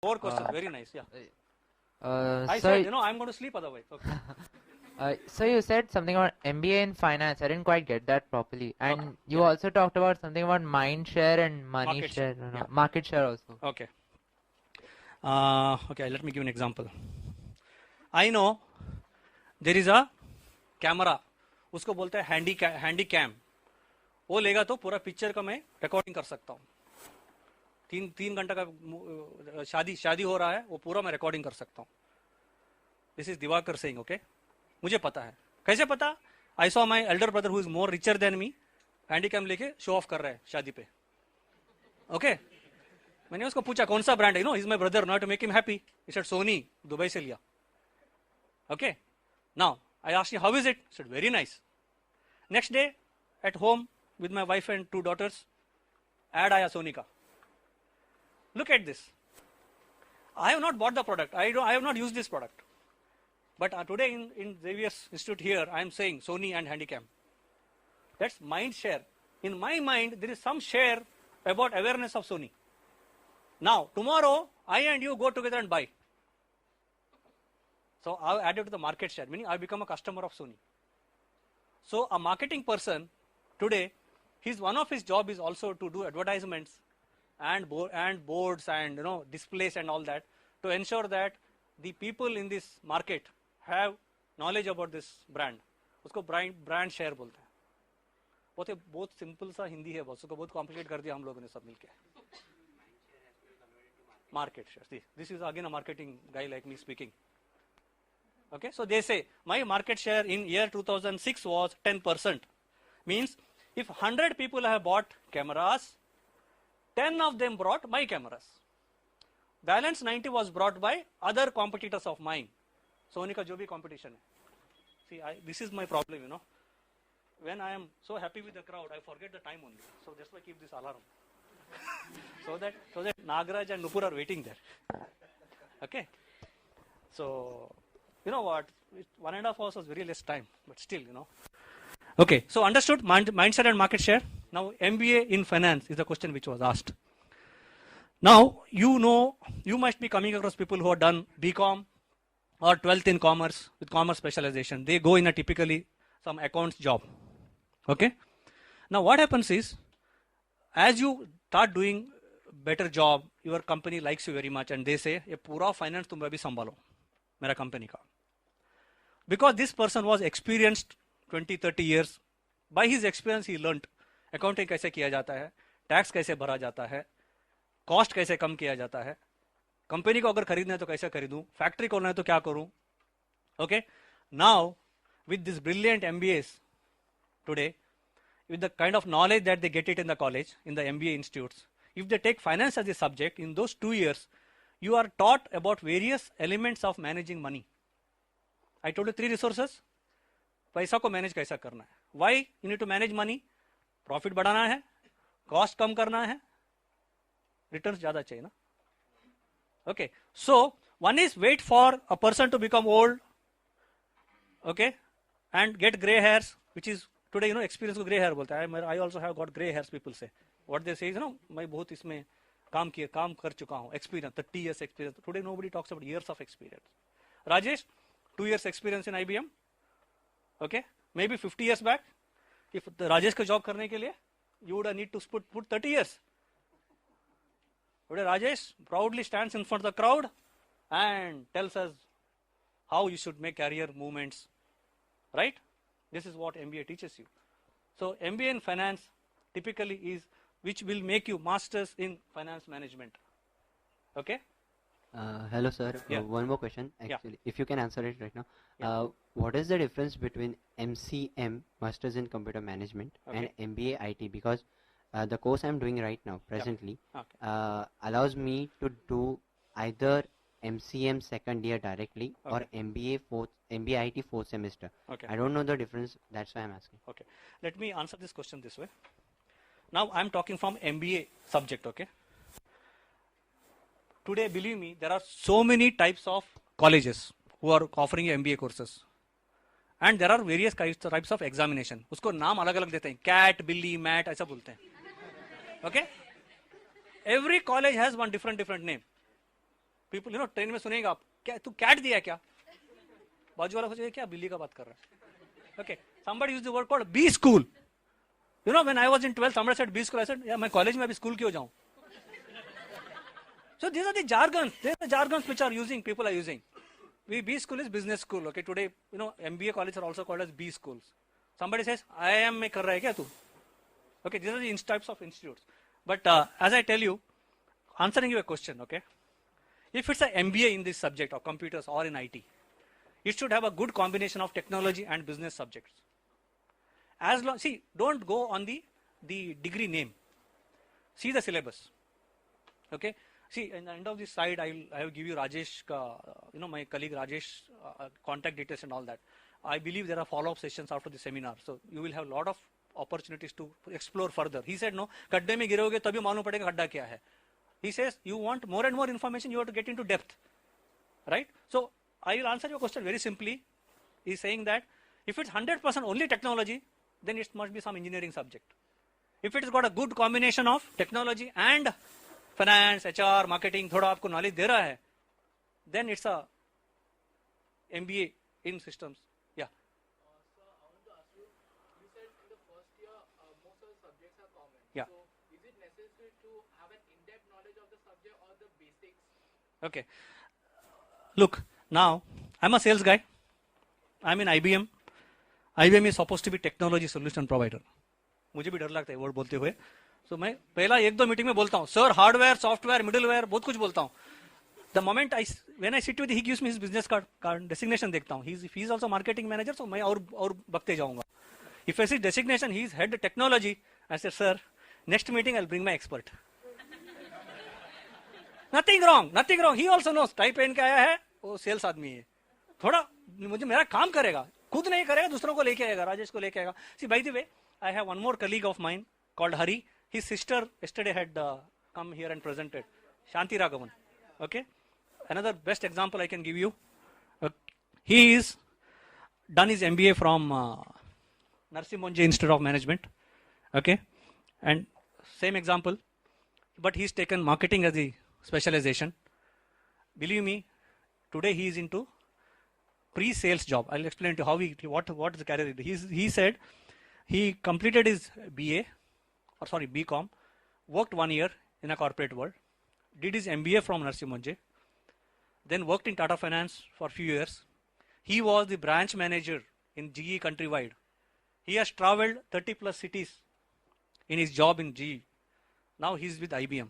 Four questions. Very nice. Yeah. I So, said, I'm going to sleep otherwise. Okay. so you said something about MBA in finance. I didn't quite get that properly. And Okay. you also talked about something about mind share and money Market share. share. No, no, Yeah. market share also. Okay. Okay. Let me give an example. I know there is a camera. उसको बोलते हैं handy cam. वो लेगा तो पूरा picture का मैं recording कर सकता हूँ. तीन घंटा का शादी हो रहा है, वो पूरा मैं रिकॉर्डिंग कर सकता हूँ. This is Diwakar Singh. Okay, मुझे पता है. कैसे पता? I saw my elder brother who is more richer than me handy cam लेके शो ऑफ कर रहा है शादी पे. ओके, मैंने उसको पूछा कौन सा ब्रांड है. No, is my brother, not to make him happy. He said Sony, Dubai से लिया. Okay, now I asked him how is it. Said very nice. Next day at home with my wife and 2 daughters, ad आया Sony का. Look at this. I have not bought the product. I have not used this product. But today in Xavier's Institute here, I am saying Sony and Handycam. That's mind share. In my mind, there is some share about awareness of Sony. Now, tomorrow, I and you go together and buy. So, I have added to the market share, meaning I become a customer of Sony. So, a marketing person today, one of his job is also to do advertisements and boards and displays and all that, to ensure that the people in this market have knowledge about this brand. उसको brand share बोलते हैं. बहुत simple सा हिंदी है, उसको बहुत complicate कर दिया हम लोगों ने सब मिलके. Market share. See, this is again a marketing guy like me speaking. Okay, so they say my market share in year 2006 was 10%. Means if 100 people have bought cameras, 10 of them brought my cameras. Balance 90 was brought by other competitors of mine. Sony का जो भी competition है. See, this is my problem, When I am so happy with the crowd, I forget the time only. So that's why I keep this alarm. so that Nagaraj and Nupur are waiting there. Okay. So, you know what? 1.5 hours was very less time, but still, Okay, so understood mindset and market share. Now, MBA in finance is the question which was asked. Now, you must be coming across people who have done BCom or 12th in commerce with commerce specialization. They go in a typically some accounts job. Okay. Now, what happens is, as you start doing better job, your company likes you very much and they say, ये पूरा finance तुम अभी संभालो मेरा company का. Because this person was experienced 20-30 years. By his experience, he learnt accounting कैसे किया जाता है, टैक्स कैसे भरा जाता है, कॉस्ट कैसे कम किया जाता है, कंपनी को अगर खरीदना है तो कैसे खरीदूं, फैक्ट्री खोलना है तो क्या करूं. Okay, now with this brilliant MBAs today, with the kind of knowledge that they get it in the college, in the MBA institutes, if they take finance as a subject, in those 2 years, you are taught about various elements of managing money. I told you 3 resources. पैसा को manage कैसा करना है. Why you need to manage money? Profit बढ़ाना है, cost कम करना है, returns ज्यादा चाहिए ना. Okay, so one is wait for a person to become old, okay, and get gray hairs, which is today experience को gray hair बोलते हैं. I also have got gray hairs. People say what they say is मैं बहुत इसमें काम कर चुका हूँ, experience, 30 years experience. Today nobody talks about years of experience. Rajesh, 2 years experience in IBM. Okay, maybe 50 years back, if the Rajesh को job करने के लिए, you would need to put 30 years. Today Rajesh proudly stands in front of the crowd and tells us how you should make career movements, right? This is what MBA teaches you. So MBA in finance typically is which will make you masters in finance management. Okay. Hello sir, Yeah. One more question actually, Yeah. if you can answer it right now. Yeah. What is the difference between MCM, Masters in Computer Management, Okay. and MBA IT? Because the course I'm doing right now presently Okay. allows me to do either MCM second year directly or Okay. MBA IT fourth semester. Okay. I don't know the difference, that's why I'm asking. Okay. Let me answer this question this way. Now I'm talking from MBA subject, okay? Today, believe me, there are so many types of colleges who are offering MBA courses. And there are various types of examination. उसको नाम अलग अलग देते हैं. CAT, Billy, MAT, ऐसा बोलते हैं. Okay? Every college has one different name. People, you know, train में सुनेगा आप, क्या तू कैट दिया क्या? बाजू वाला सोचेगा क्या बिल्ली का बात कर रहा है. Okay, somebody used the word called B school. You know, when I was in 12th, somebody said B school. I said, yeah, मैं कॉलेज में अभी स्कूल क्यों जाऊं? So these are the jargons. These are the jargons which are using. People are using. B school is business school. Okay, today, you know, MBA colleges are also called as B schools. Somebody says, IIM में कर रहा है क्या तू? Okay, these are the types of institutes. But as I tell you, answering your question, okay, if it's an MBA in this subject of computers or in IT, it should have a good combination of technology and business subjects. As long, see, don't go on the degree name. See the syllabus. Okay. See, in the end of this slide, I will give you Rajesh, you know, my colleague Rajesh, contact details and all that. I believe there are follow-up sessions after the seminar, so you will have a lot of opportunities to explore further. He said, no, खड्डे में गिरोगे तभी मालूम पड़ेगा खड्डा क्या है. He says, you want more and more information, you have to get into depth, right? So I will answer your question very simply. He's saying that if it's 100% only technology, then it must be some engineering subject. If it has got a good combination of technology and finance, HR, marketing, थोड़ा आपको knowledge दे रहा है, then it's a MBA in systems. Yeah. Sir, I want to ask you, you said in the first year, most of the subjects are common. Yeah. So, is it necessary to have an in-depth knowledge of the subject or the basics? Okay. Look, now, I'm a sales guy. I'm in IBM. IBM is supposed to be technology solution provider. मुझे भी डर लगता है word बोलते हुए. So मैं पहला एक दो मीटिंग में बोलता हूँ, सर हार्डवेयर, सॉफ्टवेयर, मिडिलवेयर, बहुत कुछ बोलता हूँ. The moment when I sit with he gives me his business card designation देखता हूँ. He is also marketing manager, so मैं और बकते जाऊँगा. If I see designation, he is head technology. I said, sir, next meeting I'll bring my expert. Nothing wrong. He also knows. Tie पहन के आया है, वो सेल्स आदमी है. थोड़ा मुझे मेरा काम करेगा, खुद नहीं करेगा, दूसरों को लेके आएगा, राजेश को लेके आएगा. See, by the way, I have one more colleague of mine called Hari. His sister yesterday had come here and presented, Shanti Raghavan. Okay, another best example I can give you. He is done his MBA from Narsi Monje Institute of Management. Okay, and same example, but he's taken marketing as the specialization. Believe me, today he is into pre-sales job. I'll explain to you what is the career. He said he completed his BCom, worked 1 year in a corporate world, did his MBA from Narsi Monje, then worked in Tata Finance for a few years. He was the branch manager in GE countrywide. He has traveled 30 plus cities in his job in GE. Now he's with IBM.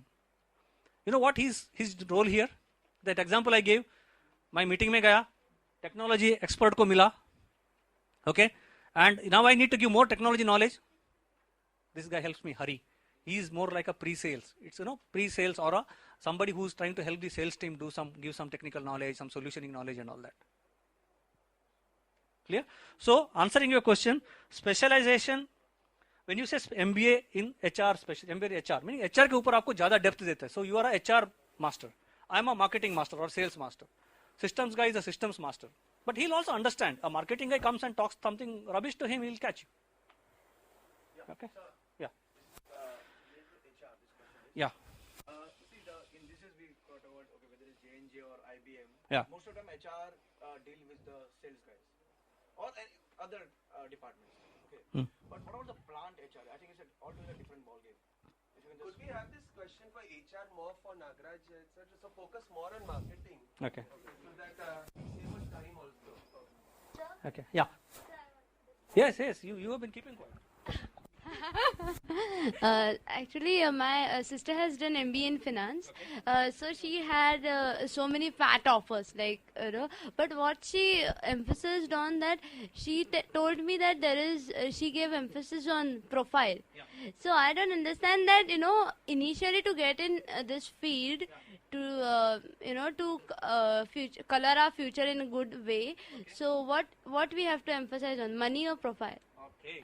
You know what his role here? That example I gave, my meeting में गया, technology expert को मिला, okay, and now I need to give more technology knowledge. This guy helps me, Hari. He is more like a pre-sales. It's, you know, pre-sales or somebody who's trying to help the sales team give some technical knowledge, some solutioning knowledge and all that. Clear? So answering your question, specialization, when you say MBA in HR, MBA in HR, meaning HR के ऊपर आपको ज़्यादा depth देता है. So you are a HR master. I am a marketing master or sales master. Systems guy is a systems master. But he'll also understand. A marketing guy comes and talks something rubbish to him, he'll catch you. Okay? Yeah. Yeah. See, in this is we got a word, okay, whether it's J&J or IBM. Yeah. Most of the time HR deal with the sales guys or any other departments. Okay. But what about the plant HR? I think it's an altogether different ballgame. Could we have this question for HR more for Nagaraj, etc.? So focus more on marketing. Okay. So that save us time also. Okay. Yeah. Yes. You have been keeping quiet. Actually, my sister has done MBA in finance. So she had so many fat offers, like, but what she emphasized on that, she told me that she gave emphasis on profile. Yeah. So I don't understand that, initially to get in this field, to color our future in a good way. So what we have to emphasize on, money or profile? Okay.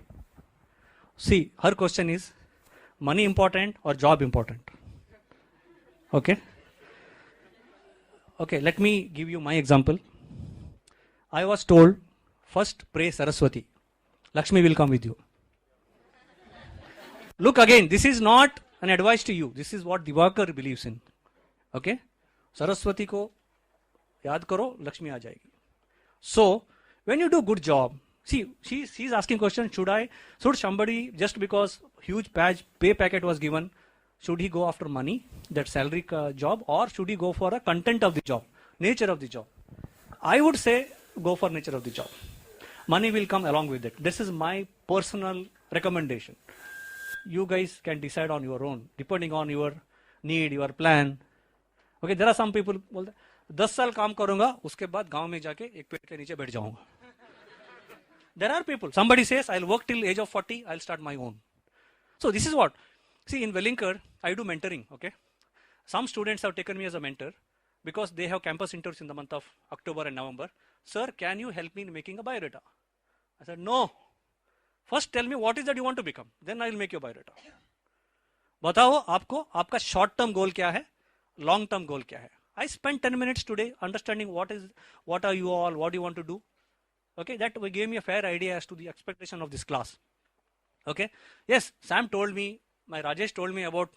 See, her question is, money important or job important? Okay. Okay, let me give you my example. I was told, first pray Saraswati. Lakshmi will come with you. Look again, this is not an advice to you. This is what Divakar believes in. Okay. Saraswati को याद करो, लक्ष्मी आ जाएगी. So when you do good job, see, she's asking question, should somebody, just because huge pay packet was given, should he go after money, that salary job, or should he go for a content of the job, nature of the job? I would say go for nature of the job. Money will come along with it. This is my personal recommendation. You guys can decide on your own, depending on your need, your plan. Okay, there are some people बोलते 10 साल काम करूंगा, उसके बाद गांव में जाके एक पेड़ के नीचे बैठ जाऊंगा. There are people. Somebody says, I'll work till age of 40, I'll start my own. So this is what. See, in Wellinger, I do mentoring, okay? Some students have taken me as a mentor because they have campus interviews in the month of October and November. Sir, can you help me in making a biodata? I said, no. First tell me what is that you want to become. Then I will make your biodata. बताओ आपको आपका short term goal क्या है, long term goal क्या है. I spent 10 minutes today understanding what are you all, what do you want to do. Okay, that gave me a fair idea as to the expectation of this class. Okay, yes, Sam told me, my Rajesh told me about,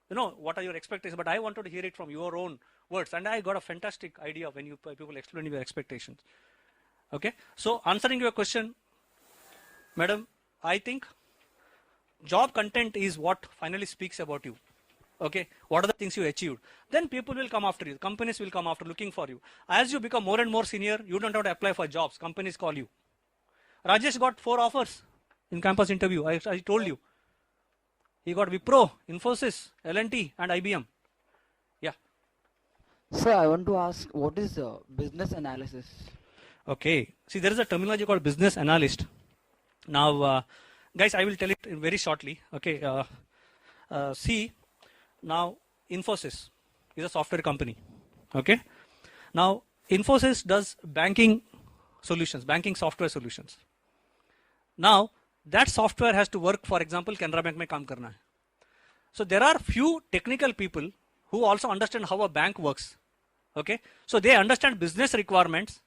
what are your expectations, but I wanted to hear it from your own words, and I got a fantastic idea when you people explain your expectations. Okay, so answering your question, madam, I think job content is what finally speaks about you. Okay, what are the things you achieved? Then people will come after you. Companies will come after looking for you. As you become more and more senior, you don't have to apply for jobs. Companies call you. Rajesh got 4 offers in campus interview. I told you. He got Wipro, Infosys, L&T, and IBM. Yeah. Sir, I want to ask, what is business analysis? Okay. See, there is a terminology called business analyst. Now, guys, I will tell it very shortly. Okay. See. Now, Infosys is a software company. Okay. Now, Infosys does banking solutions, banking software solutions. Now, that software has to work, for example, Canara Bank mein kaam karna hai. So, there are few technical people who also understand how a bank works. Okay. So, they understand business requirements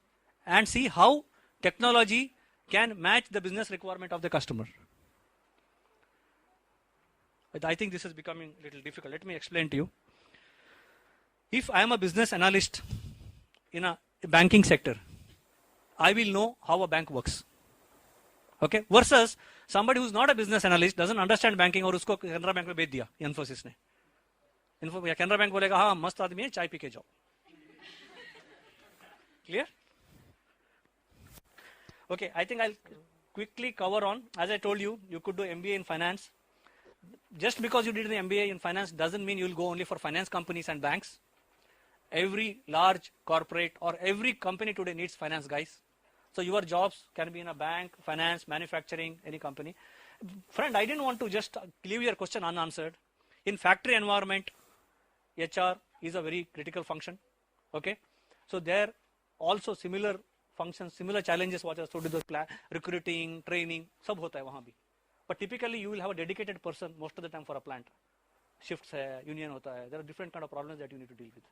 and see how technology can match the business requirement of the customer. I think this is becoming a little difficult. Let me explain to you. If I am a business analyst in a banking sector, I will know how a bank works. Okay? Versus somebody who's not a business analyst, doesn't understand banking, और उसको Canara bank में भेज दिया Infosys ने. Canara bank बोलेगा हाँ मस्त आदमी है, चाय पी के जाओ. Clear? Okay, I think I'll quickly cover on. As I told you, you could do MBA in finance. Just because you did the MBA in finance doesn't mean you'll go only for finance companies and banks. Every large corporate or every company today needs finance guys. So your jobs can be in a bank, finance, manufacturing, any company. Friend, I didn't want to just leave your question unanswered. In factory environment, HR is a very critical function. Okay. So there also similar functions, similar challenges what are studied, recruiting, training, सब होता है वहाँ भी. But typically you will have a dedicated person most of the time for a plant. Shifts hai, union hota hai. There are different kind of problems that you need to deal with.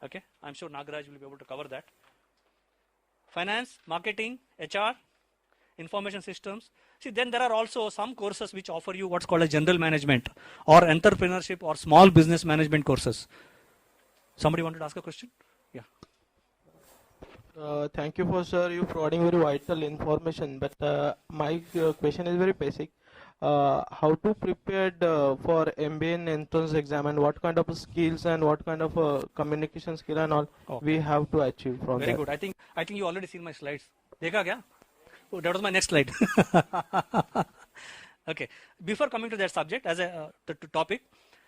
Okay, I'm sure Nagaraj will be able to cover that. Finance, marketing, HR, information systems. See, then there are also some courses which offer you what's called a general management or entrepreneurship or small business management courses. Somebody wanted to ask a question? Yeah. Thank you for sir, you providing very vital information, but my question is very basic. How to prepare for MBA in entrance exam, and what kind of skills and what kind of communication skill and all we have to achieve from Very that. good. I think you already seen my slides. Dekha kya? Oh, that was my next slide. Okay. Before coming to that subject as a topic,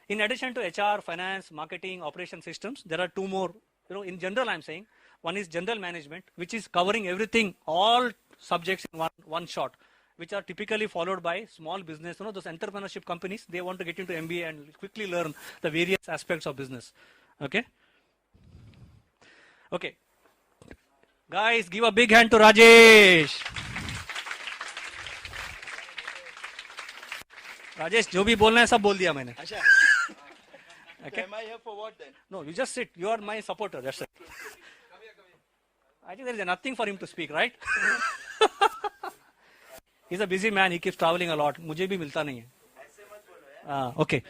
in addition to HR, finance, marketing, operation systems, there are 2 more. In general, I'm saying one is general management, which is covering everything, all subjects in one shot, which are typically followed by small business. Those entrepreneurship companies, they want to get into MBA and quickly learn the various aspects of business. Okay. Okay. Guys, give a big hand to Rajesh. Rajesh, जो भी बोलना है सब बोल दिया मैंने. Okay. Am I here for what then? No, you just sit. You are my supporter. That's it. I think there is nothing for him to speak, right? He's a busy man. He keeps traveling a lot. मुझे भी मिलता नहीं है. Okay.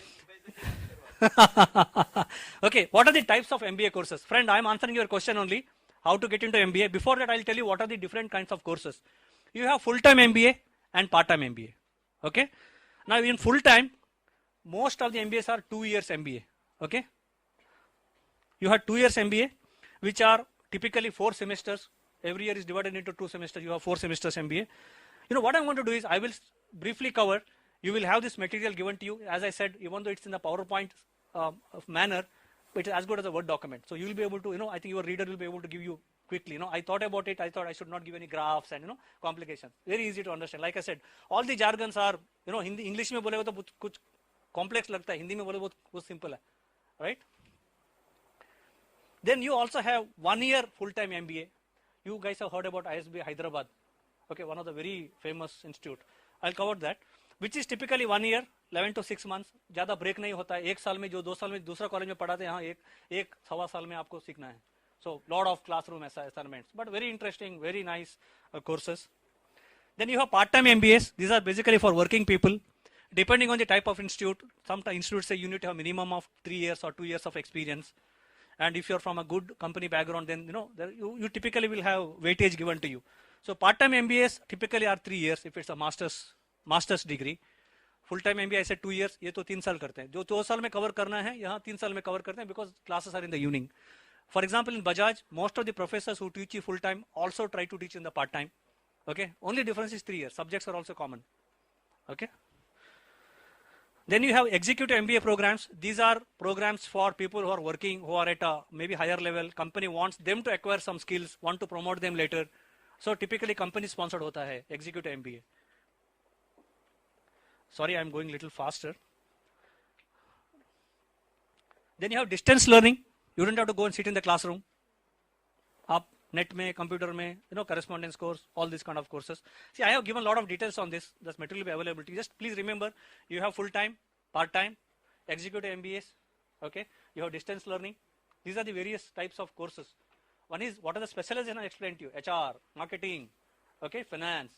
Okay, what are the types of MBA courses? Friend, I am answering your question only, how to get into MBA. Before that, I'll tell you what are the different kinds of courses. You have full-time MBA and part-time MBA. Okay. Now, in full-time, most of the MBAs are 2 years MBA. Okay. You have 2 years MBA, which are typically 4 semesters. Every year is divided into 2 semesters. You have 4 semesters MBA. You know what I'm going to do is I will briefly cover. You will have this material given to you. As I said, even though it's in the PowerPoint manner, it is as good as a Word document. So you will be able to, I think your reader will be able to give you quickly. I thought about it. I thought I should not give any graphs and complications. Very easy to understand. Like I said, all the jargons are Hindi, English में बोलेगा तो कुछ complex लगता है. हिंदी में बोले बहुत simple है, right? Then you also have 1 year full-time MBA. You guys have heard about ISB Hyderabad. Okay, one of the very famous institute. I'll cover that, which is typically 1 year, 11 to 6 months. ज़्यादा break नहीं होता है. 1 साल में जो 2 साल में दूसरा कॉलेज में पढ़ाते हैं, यहाँ एक सवा साल में आपको सीखना है. So lot of classroom assignments, but very interesting, very nice courses. Then you have part-time MBAs. These are basically for working people. Depending on the type of institute, some institutes say you need to have minimum of 3 years or 2 years of experience. And if you're from a good company background, then you typically will have weightage given to you. So part-time MBAs typically are 3 years if it's a master's degree. Full-time MBA I said 2 years. ये तो 3 साल करते हैं. जो 2 साल में cover करना है, यहाँ 3 साल में cover करते हैं because classes are in the evening. For example, in Bajaj, most of the professors who teach you full-time also try to teach in the part-time. Okay, only difference is 3 years. Subjects are also common. Okay. Then you have executive MBA programs. These are programs for people who are working, who are at a maybe higher level. Company wants them to acquire some skills, want to promote them later. So typically company sponsored hota hai executive MBA. Sorry, I'm going a little faster. Then you have distance learning. You don't have to go and sit in the classroom. Up net mein, computer mein, correspondence course, all these kind of courses. See, I have given a lot of details on this. This material will be available to you. Just please remember, you have full-time, part-time, executive MBAs. Okay, you have distance learning. These are the various types of courses. One is what are the specialization I explained to you: HR, marketing, okay, finance,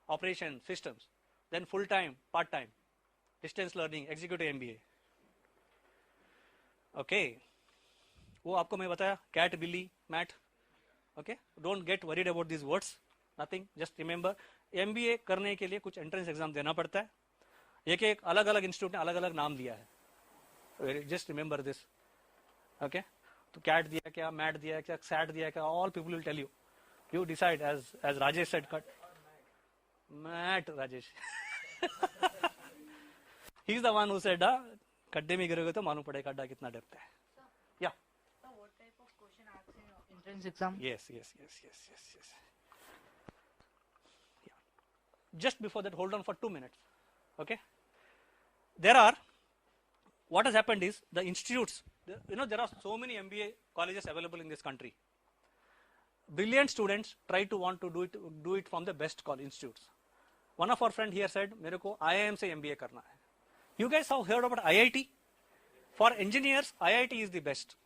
operation, systems. Then full-time, part-time, distance learning, executive MBA. Okay. वो आपको मैं बताया cat बिली mat. Okay, don't get worried about this words, nothing, just remember MBA करने के लिए कुछ entrance exam देना पड़ता है. एक अलग अलग इंस्टीट्यूट ने अलग अलग नाम दिया है. Just remember this. ओके, तो कैट दिया क्या, मैट दिया क्या, सैट दिया क्या, all people will tell you. You decide as Rajesh said. Cut mat Rajesh he is the one who said गड्ढे में गिरोगे तो मालूम पड़ेगा गड्ढा कितना डेप्थ है. या Entrance exam? Yes. Yeah. Just before that, hold on for 2 minutes. Okay. What has happened is the institutes, there are so many MBA colleges available in this country. Brilliant students try to want to do it from the best college institutes. One of our friend here said, मेरे को IIM से MBA करना है. You guys have heard about IIT? For engineers, IIT is the best.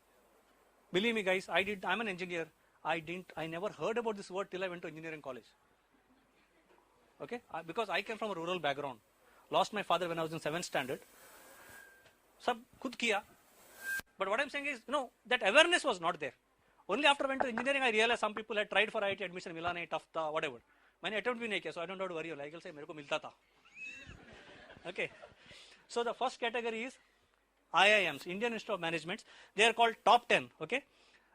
Believe me, guys, I'm an engineer. I never heard about this word till I went to engineering college. Okay, because I came from a rural background. Lost my father when I was in 7th standard. Sab khud kiya. But what I'm saying is, that awareness was not there. Only after I went to engineering, I realized some people had tried for IIT admission, mila nahi, tough tha, whatever. मैंने attempt भी नहीं किया, so I don't have to worry. Like I'll say, मेरे को मिलता था. Okay, so the first category is IIMs, Indian Institute of Management. They are called top 10. Okay,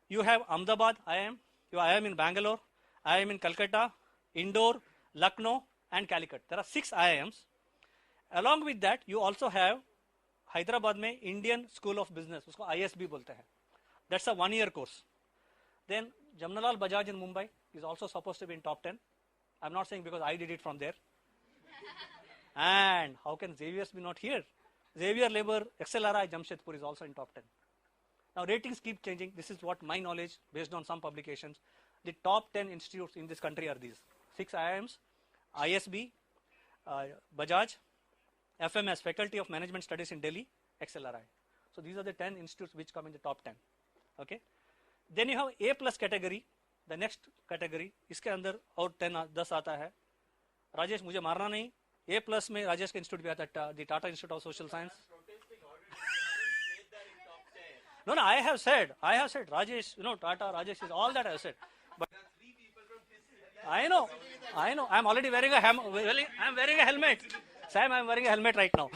you have Ahmedabad IIM, you have IIM in Bangalore, IIM in Calcutta, Indore, Lucknow, and Calicut. There are 6 IIMs. Along with that, you also have Hyderabad में Indian School of Business, उसको ISB बोलते हैं. That's a 1-year course. Then Jamnalal Bajaj in Mumbai is also supposed to be in top 10. I'm not saying because I did it from there. And how can Xavier's be not here? Xavier Labor, XLRI, Jamshedpur is also in top 10. Now ratings keep changing. This is what my knowledge based on some publications. The top 10 institutes in this country are these. 6 IIMs, ISB, Bajaj, FMS, Faculty of Management Studies in Delhi, XLRI. So these are the 10 institutes which come in the top 10. Okay. Then you have A plus category, the next category. इसके अंदर और 10 आता है. राजेश मुझे मारना नहीं. A plus में राजेश का इंस्टीट्यूट भी आता है, the Tata Institute of Social Science. No, no, I have said, Rajesh, Tata, Rajesh is all that I have said. But I know, I'm already wearing I'm wearing a helmet. Sam, I'm wearing a helmet right now.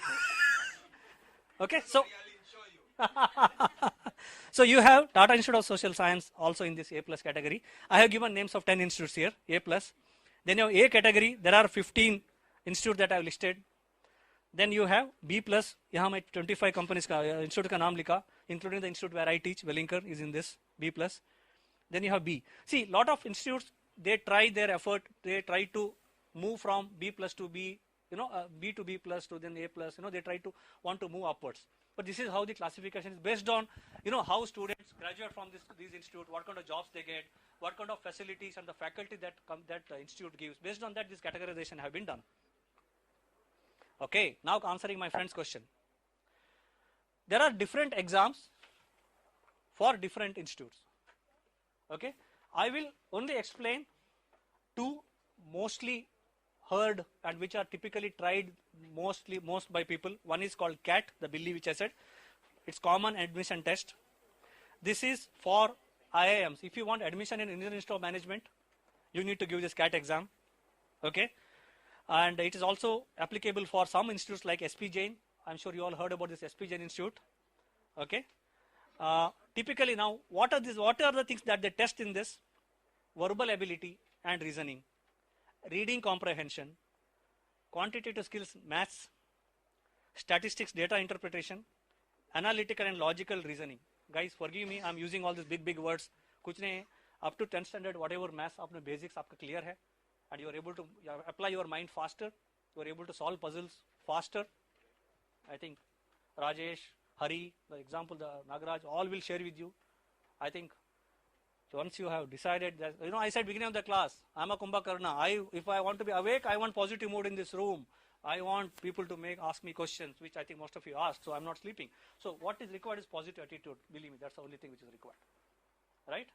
Okay, so. So you have Tata Institute of Social Science also in this A plus category. I have given names of 10 institutes here, A plus. Then you have A category, there are 15 institutes that I have listed. Then you have B plus, यहाँ मैं 25 companies का institute का नाम लिखा, including the institute where I teach, Wellinger is in this, B plus. Then you have B. See, lot of institutes, they try their effort, they try to move from B plus to B, B to B plus to then A plus, they try to want to move upwards. But this is how the classification is based on, how students graduate from these institute, what kind of jobs they get, what kind of facilities and the faculty that the institute gives. Based on that, this categorization have been done. Okay, now answering my friend's question. There are different exams for different institutes. Okay, I will only explain two mostly heard and which are typically tried most by people. One is called CAT, the Billy which I said. It's common admission test. This is for IIMs. If you want admission in Indian Institute of Management, you need to give this CAT exam. Okay, and it is also applicable for some institutes like SP Jain. I'm sure you all heard about this SP Jain Institute. Okay, typically now what are the things that they test in this? Verbal ability and reasoning, reading comprehension, quantitative skills, maths, statistics, data interpretation, analytical and logical reasoning. Guys, forgive me, I'm using all these big words. कुछ नहीं, up to 10th standard, whatever maths, आपने basics आपका clear है, and you are able to apply your mind faster. You are able to solve puzzles faster. I think Rajesh, Hari, the example, the Nagaraj, all will share with you. I think once you have decided that, I said beginning of the class, I'm a Kumbhakarna. If I want to be awake, I want positive mood in this room. I want people to ask me questions, which I think most of you asked, so I'm not sleeping. So what is required is positive attitude. Believe me, that's the only thing which is required. Right?